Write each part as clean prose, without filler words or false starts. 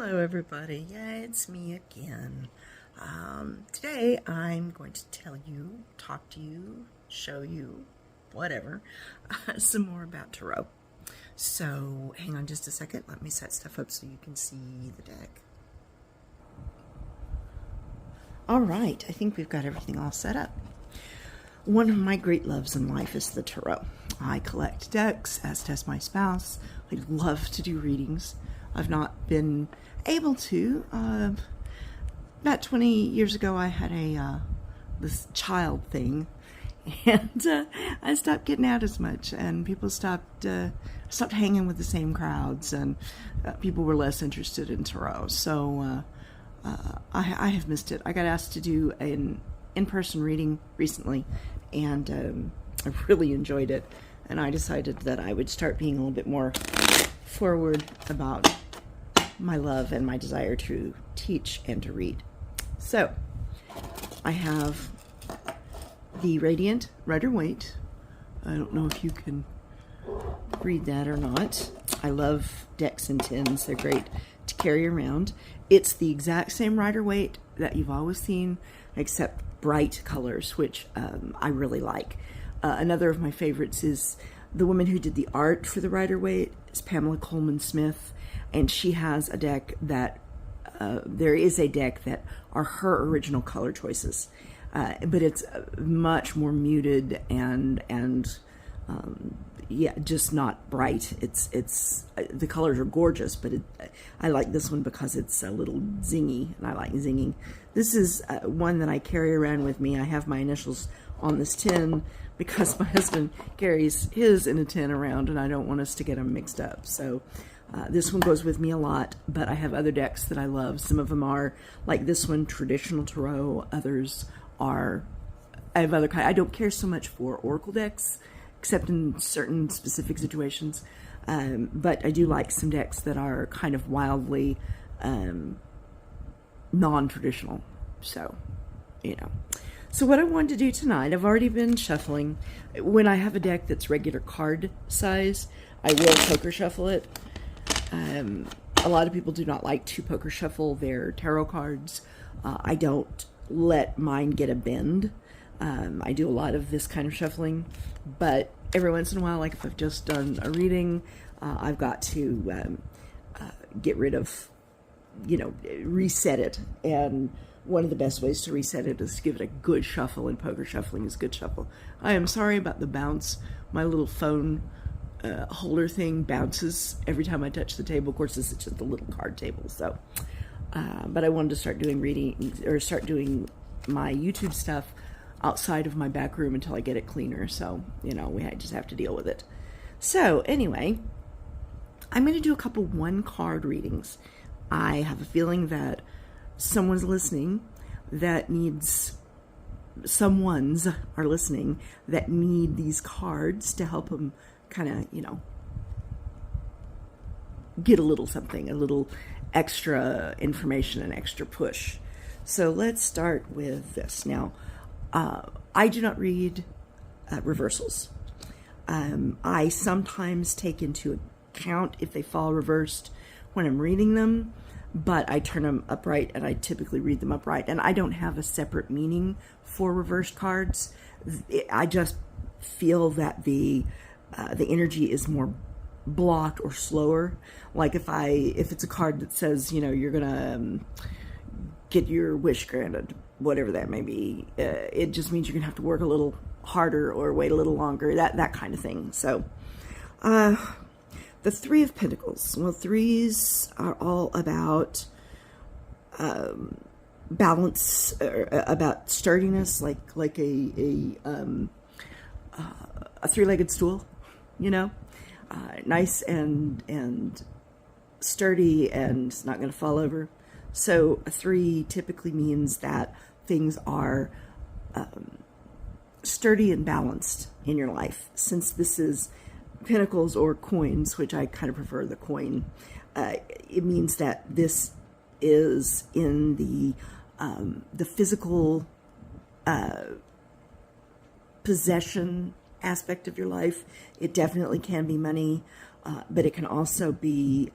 Hello everybody, yeah, it's me again. Today I'm going to tell you, talk to you, show you, whatever, some more about tarot. So hang on just a second, let me set stuff up so you can see the deck. Alright, I think we've got everything all set up. One of my great loves in life is the tarot. I collect decks, as does my spouse. I love to do readings. I've not been able to. About 20 years ago, I had this child thing, and I stopped getting out as much, and people stopped hanging with the same crowds, and people were less interested in tarot. So I have missed it. I got asked to do an in-person reading recently, and I really enjoyed it. And I decided that I would start being a little bit more forward about my love and my desire to teach and to read. So I have the Radiant Rider-Waite. I don't know if you can read that or not. I love decks and tins. They're great to carry around. It's the exact same Rider-Waite that you've always seen, except bright colors, which I really like. Another of my favorites is the woman who did the art for the Rider-Waite is Pamela Coleman Smith, and she has a deck that there is a deck that are her original color choices, but it's much more muted and yeah, just not bright. It's the colors are gorgeous, but I like this one because it's a little zingy, and I like zinging. This is one that I carry around with me. I have my initials on this tin because my husband carries his in a tin around, and I don't want us to get them mixed up. So this one goes with me a lot, but I have other decks that I love. Some of them are, like this one, traditional tarot. Others are, I have other kind. I don't care so much for oracle decks, except in certain specific situations. But I do like some decks that are kind of wildly non-traditional. So, you know. So what I wanted to do tonight, I've already been shuffling. When I have a deck that's regular card size, I will poker shuffle it. A lot of people do not like to poker shuffle their tarot cards. I don't let mine get a bend. I do a lot of this kind of shuffling, but every once in a while, like if I've just done a reading, I've got to get rid of, reset it. And one of the best ways to reset it is to give it a good shuffle, and poker shuffling is good shuffle. I am sorry about the bounce. My little phone holder thing bounces every time I touch the table. Of course, this is just a little card table, so. But I wanted to start doing doing my YouTube stuff outside of my back room until I get it cleaner. So, we just have to deal with it. So anyway, I'm going to do a couple one-card readings. I have a feeling that someone's listening that needs, someone's are listening that need these cards to help them kind of, get a little something, a little extra information, an extra push. So let's start with this. Now, I do not read reversals. I sometimes take into account if they fall reversed when I'm reading them, but I turn them upright, and I typically read them upright. And I don't have a separate meaning for reversed cards. I just feel that the energy is more blocked or slower. Like if it's a card that says, you're gonna get your wish granted, whatever that may be, it just means you're gonna have to work a little harder or wait a little longer, that kind of thing. So the Three of Pentacles. Well, threes are all about balance, about sturdiness, like a three-legged stool, nice and sturdy and not going to fall over. So a three typically means that things are sturdy and balanced in your life. Since this is pentacles or coins, which I kind of prefer the coin, it means that this is in the physical possession aspect of your life. It definitely can be money, but it can also be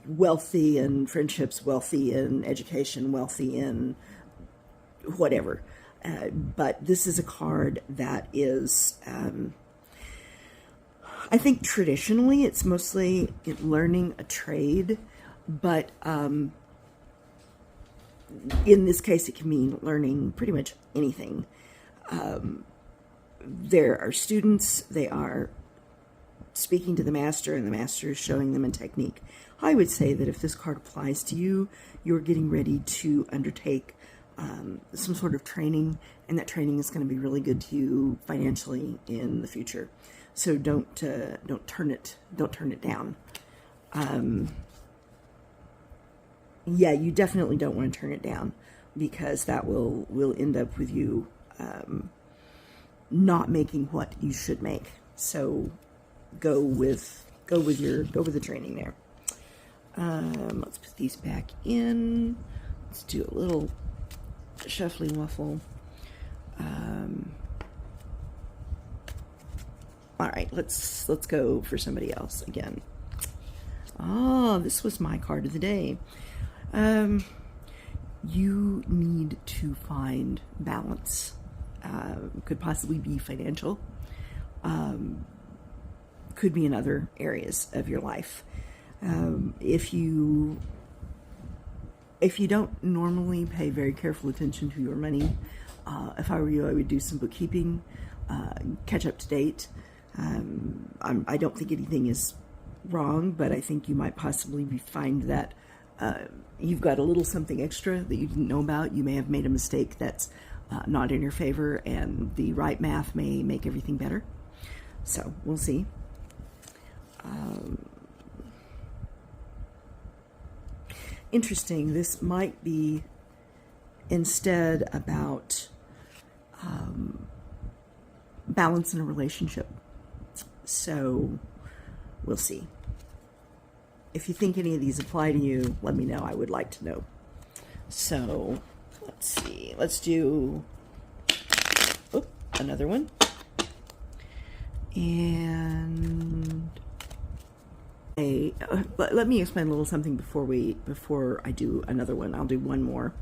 wealthy in friendships, wealthy in education, wealthy in whatever. But this is a card that is, I think traditionally it's mostly learning a trade, but in this case it can mean learning pretty much anything. There are students, they are speaking to the master, and the master is showing them a technique. I would say that if this card applies to you, you're getting ready to undertake some sort of training, and that training is going to be really good to you financially in the future. So don't turn it down. Yeah, you definitely don't want to turn it down, because that will end up with you not making what you should make. So go with the training there. Let's put these back in. Let's do a little shuffling wuffle. All right, let's go for somebody else again. This was my card of the day. You need to find balance. Could possibly be financial. Could be in other areas of your life. If you don't normally pay very careful attention to your money, if I were you, I would do some bookkeeping, catch up to date. I don't think anything is wrong, but I think you might possibly find that you've got a little something extra that you didn't know about. You may have made a mistake that's not in your favor, and the right math may make everything better. So we'll see. Interesting. This might be instead about balance in a relationship. So we'll see. If you think any of these apply to you, let me know. I would like to know. So let's see. Let's do another one. And let me explain a little something before I do another one. I'll do one more.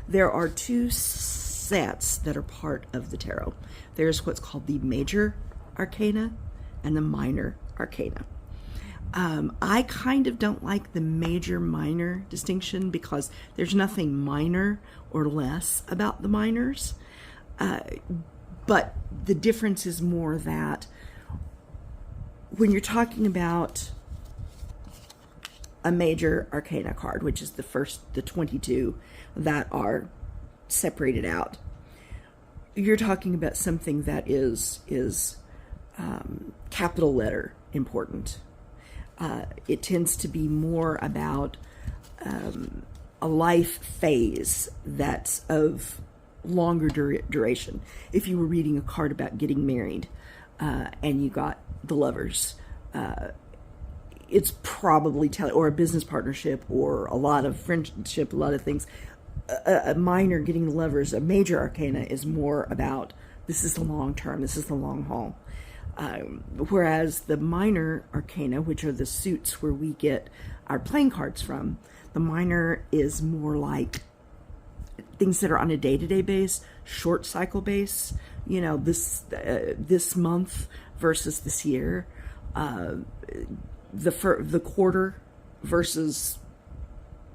There are two sets that are part of the tarot. There's what's called the major arcana and the minor arcana. I kind of don't like the major-minor distinction, because there's nothing minor or less about the minors. But the difference is more that when you're talking about a major arcana card, which is the 22 that are separated out, you're talking about something that is capital letter important. It tends to be more about a life phase that's of longer duration. If you were reading a card about getting married and you got the Lovers, it's probably or a business partnership, or a lot of friendship, a lot of things. A minor getting the Lovers, a major arcana is more about this is the long term, this is the long haul. Whereas the minor arcana, which are the suits where we get our playing cards from, the minor is more like things that are on a day-to-day base, short cycle base. You know, this month versus this year, the quarter versus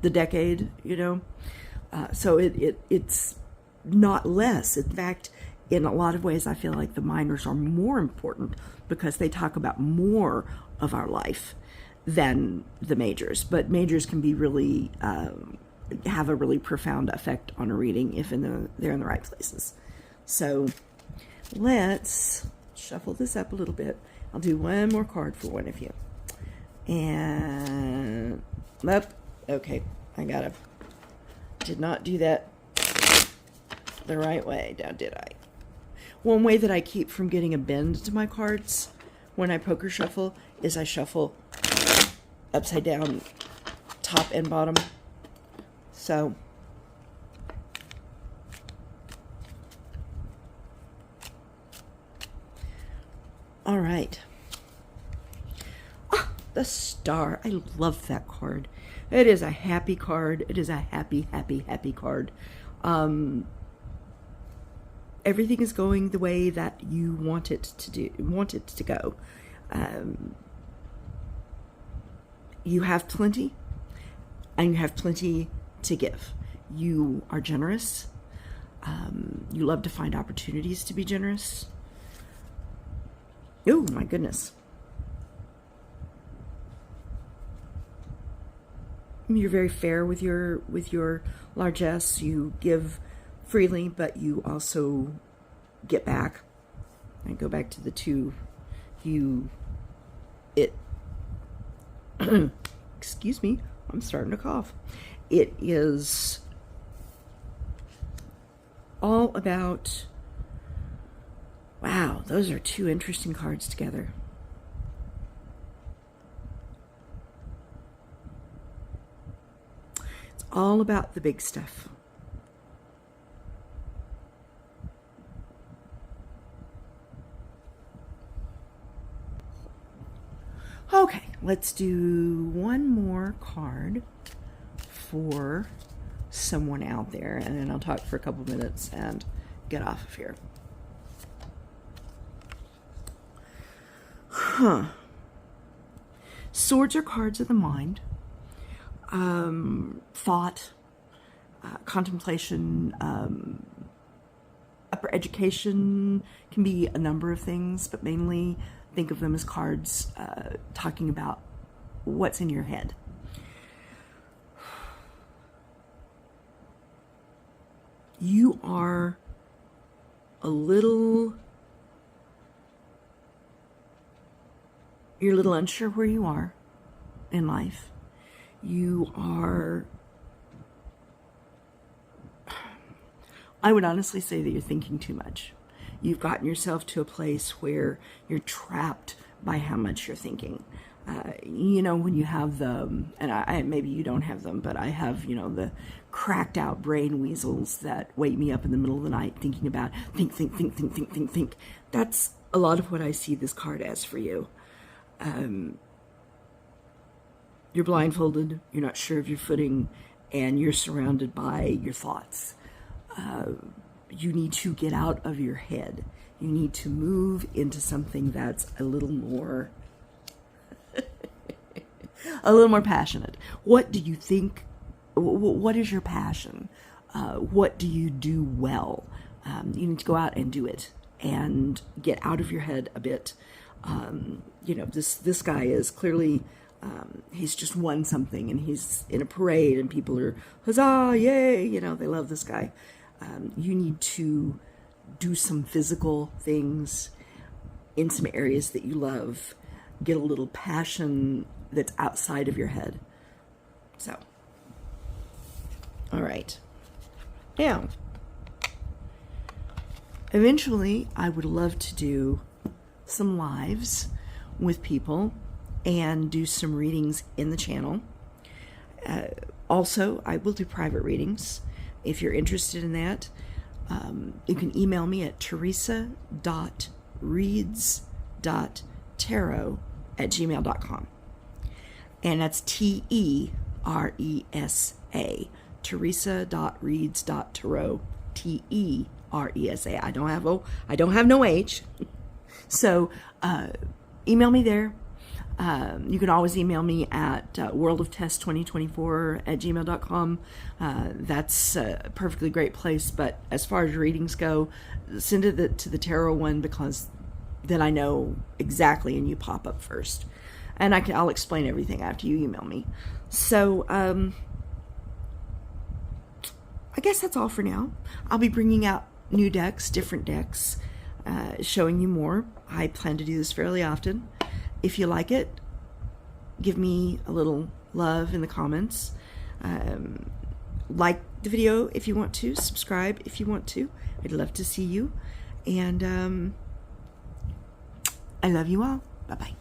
the decade. You know, so it's not less. In fact, in a lot of ways, I feel like the minors are more important, because they talk about more of our life than the majors. But majors can be really have a really profound effect on a reading if they're in the right places. So let's shuffle this up a little bit. I'll do one more card for one of you. And okay, did not do that the right way, now did I? One way that I keep from getting a bend to my cards when I poker shuffle is I shuffle upside down, top and bottom. So all right. The Star. I love that card. It is a happy card. It is a happy, happy, happy card. Everything is going the way that you want it to go. You have plenty, and you have plenty to give. You are generous. You love to find opportunities to be generous. Oh my goodness. You're very fair with your largesse. You give freely, but you also get back. I go back to the two. Excuse me, I'm starting to cough. It is all about, wow, those are two interesting cards together. It's all about the big stuff. Okay, let's do one more card for someone out there, and then I'll talk for a couple minutes and get off of here. Swords are cards of the mind. Thought, contemplation, upper education can be a number of things, but mainly think of them as cards talking about what's in your head. You are you're a little unsure where you are in life. You are, I would honestly say that you're thinking too much. You've gotten yourself to a place where you're trapped by how much you're thinking. You know, when you have the, and maybe you don't have them, but I have, you know, the cracked out brain weasels that wake me up in the middle of the night thinking about think. That's a lot of what I see this card as for you. You're blindfolded, you're not sure of your footing, and you're surrounded by your thoughts. You need to get out of your head. You need to move into something that's a little more passionate. What do you think? What is your passion? What do you do well? You need to go out and do it and get out of your head a bit. You know, this guy is clearly, he's just won something, and he's in a parade, and people are, huzzah, yay, you know, they love this guy. You need to do some physical things in some areas that you love. Get a little passion that's outside of your head. So, all right. Now, eventually, I would love to do some lives with people and do some readings in the channel. Also, I will do private readings. If you're interested in that, you can email me at teresa.reeds.tarot@gmail.com. And that's Teresa, teresa.reeds.tarot, Teresa. I don't have no H. So email me there. You can always email me at worldoftest2024@gmail.com. That's a perfectly great place, but as far as readings go, send it to the tarot one, because then I know exactly, and you pop up first. And I'll explain everything after you email me. So I guess that's all for now. I'll be bringing out new decks, different decks, showing you more. I plan to do this fairly often. If you like it, give me a little love in the comments. Like the video if you want to. Subscribe if you want to. I'd love to see you. And I love you all. Bye-bye.